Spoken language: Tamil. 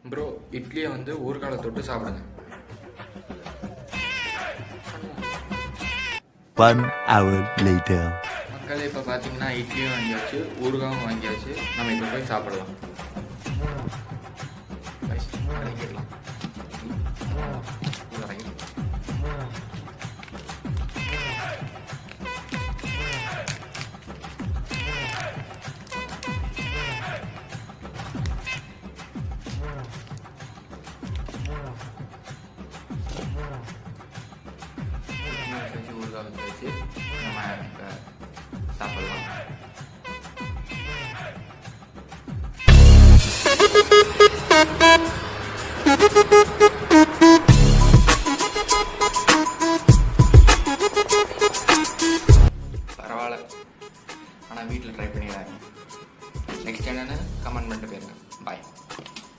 ப்ரோ இட்லியை வந்து ஊறுகால தொட்டு சாப்பிடுங்க. 1 hour later. மக்களே இப்போ பார்த்தீங்கன்னா இட்லியும் வாங்கியாச்சு, ஊறுகாவும் வாங்கியாச்சு. நம்ம இப்போ போய் சாப்பிடலாம்.